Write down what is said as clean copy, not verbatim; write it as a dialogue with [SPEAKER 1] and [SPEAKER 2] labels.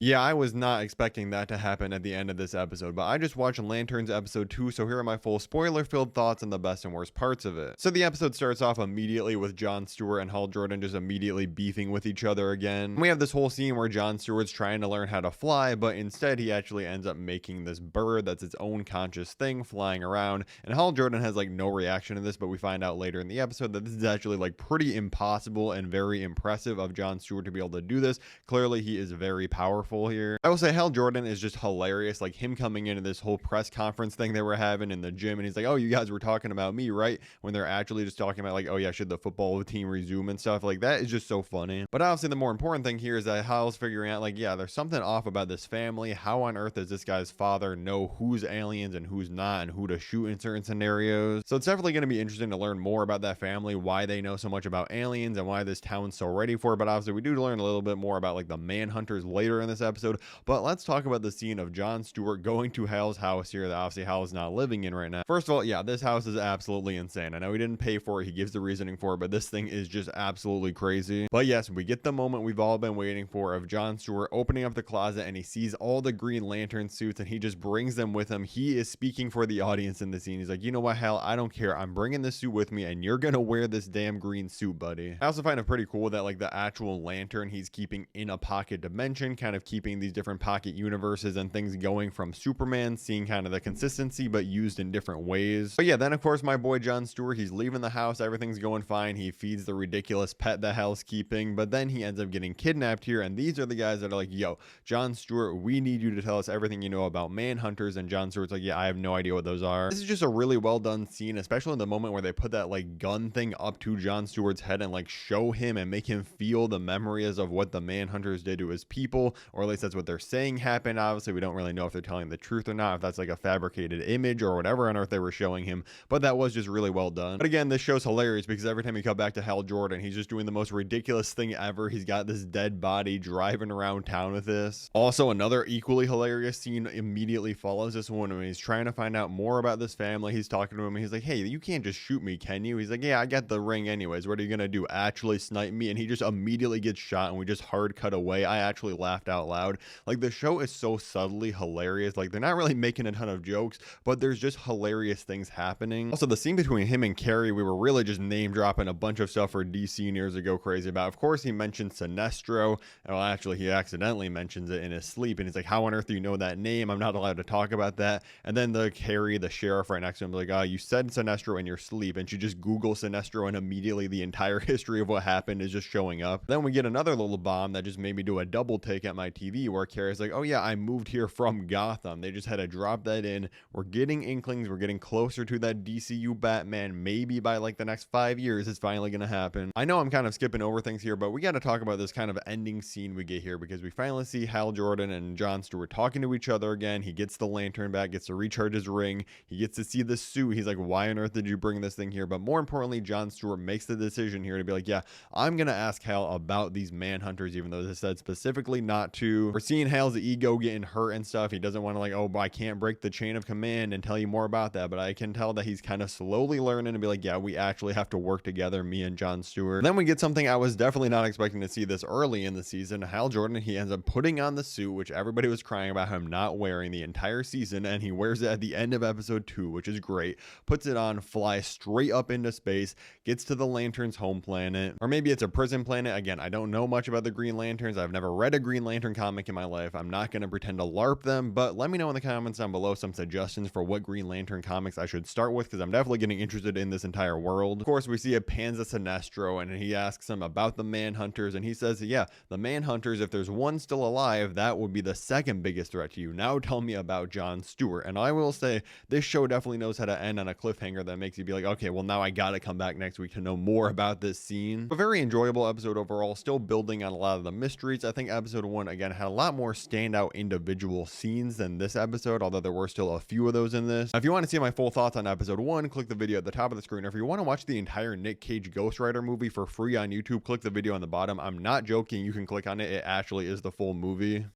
[SPEAKER 1] Yeah, I was not expecting that to happen at the end of this episode, but I just watched Lanterns episode 2, so here are my full spoiler-filled thoughts on the best and worst parts of it. So the episode starts off immediately with John Stewart and Hal Jordan just immediately beefing with each other again. We have this whole scene where John Stewart's trying to learn how to fly, but instead he actually ends up making this bird that's its own conscious thing flying around, and Hal Jordan has like no reaction to this, but we find out later in the episode that this is actually like pretty impossible and very impressive of John Stewart to be able to do this. Clearly he is very powerful here. I will say Hal Jordan is just hilarious, like him coming into this whole press conference thing they were having in the gym, and he's like, oh, you guys were talking about me, right? When they're actually just talking about like, oh yeah, should the football team resume and stuff. Like, that is just so funny. But obviously the more important thing here is that Hal's figuring out like, yeah, there's something off about this family. How on earth does this guy's father know who's aliens and who's not, and who to shoot in certain scenarios? So it's definitely going to be interesting to learn more about that family, why they know so much about aliens, and why this town's so ready for it. But obviously we do learn a little bit more about like the Manhunters later in this episode. But let's talk about the scene of John Stewart going to Hal's house here that obviously Hal is not living in right now. First of all, yeah, this house is absolutely insane. I know he didn't pay for it. He gives the reasoning for it, but this thing is just absolutely crazy. But yes, we get the moment we've all been waiting for of John Stewart opening up the closet, and he sees all the Green Lantern suits, and he just brings them with him. He is speaking for the audience in the scene. He's like, you know what, Hal, I don't care. I'm bringing this suit with me, and you're gonna wear this damn green suit, buddy. I also find it pretty cool that like the actual lantern he's keeping in a pocket dimension, kind of keeping these different pocket universes and things going from Superman, seeing kind of the consistency but used in different ways. But yeah, then of course my boy John Stewart, he's leaving the house, everything's going fine. He feeds the ridiculous pet that Hal's keeping, but then he ends up getting kidnapped here, and these are the guys that are like, yo, John Stewart, we need you to tell us everything you know about Manhunters. And John Stewart's like, yeah, I have no idea what those are. This is just a really well done scene, especially in the moment where they put that like gun thing up to John Stewart's head and like show him and make him feel the memories of what the Manhunters did to his people, or at least that's what they're saying happened. Obviously we don't really know if they're telling the truth or not, if that's like a fabricated image or whatever on earth they were showing him, but that was just really well done. But again, this show's hilarious because every time you cut back to Hal Jordan, he's just doing the most ridiculous thing ever. He's got this dead body driving around town with this. Also, another equally hilarious scene immediately follows this one when he's trying to find out more about this family. He's talking to him and he's like, hey, you can't just shoot me, can you? He's like, yeah, I got the ring anyways. What are you gonna do, actually snipe me? And he just immediately gets shot, and we just hard cut away. I actually laughed out loud. Like, the show is so subtly hilarious. Like, they're not really making a ton of jokes, but there's just hilarious things happening. Also, the scene between him and Kerry, we were really just name dropping a bunch of stuff for DC years to go crazy about. Of course, he mentioned Sinestro. Well, actually, he accidentally mentions it in his sleep, and he's like, how on earth do you know that name? I'm not allowed to talk about that. And then the Kerry, the sheriff right next to him, like, oh, you said Sinestro in your sleep, and she just Google Sinestro, and immediately the entire history of what happened is just showing up. Then we get another little bomb that just made me do a double take at my TV, where Kerry's like, oh yeah, I moved here from Gotham. They just had to drop that in. We're getting inklings. We're getting closer to that DCU Batman. Maybe by like the next 5 years, it's finally going to happen. I know I'm kind of skipping over things here, but we got to talk about this kind of ending scene we get here, because we finally see Hal Jordan and John Stewart talking to each other again. He gets the lantern back, gets to recharge his ring. He gets to see the suit. He's like, why on earth did you bring this thing here? But more importantly, John Stewart makes the decision here to be like, yeah, I'm going to ask Hal about these Manhunters, even though this said specifically not to. We're seeing Hal's ego getting hurt and stuff. He doesn't want to like, oh, I can't break the chain of command and tell you more about that, but I can tell that he's kind of slowly learning to be like, yeah, we actually have to work together, me and John Stewart. Then we get something I was definitely not expecting to see this early in the season. Hal Jordan, he ends up putting on the suit, which everybody was crying about him not wearing the entire season, and he wears it at the end of episode 2, which is great. Puts it on, flies straight up into space, gets to the Lantern's home planet, or maybe it's a prison planet. Again, I don't know much about the Green Lanterns. I've never read a Green Lantern comic in my life. I'm not going to pretend to LARP them, but let me know in the comments down below some suggestions for what Green Lantern comics I should start with, because I'm definitely getting interested in this entire world. Of course, we see a Panza Sinestro, and he asks him about the Manhunters, and he says, yeah, the Manhunters, if there's one still alive, that would be the second biggest threat to you. Now tell me about John Stewart. And I will say, this show definitely knows how to end on a cliffhanger that makes you be like, okay, well, now I gotta come back next week to know more about this scene. A very enjoyable episode overall, still building on a lot of the mysteries. I think episode 1, again, had a lot more standout individual scenes than this episode, although there were still a few of those in this. Now, if you want to see my full thoughts on episode 1, click the video at the top of the screen. Or if you want to watch the entire Nick Cage Ghost Rider movie for free on YouTube, click the video on the bottom. I'm not joking. You can click on it. It actually is the full movie.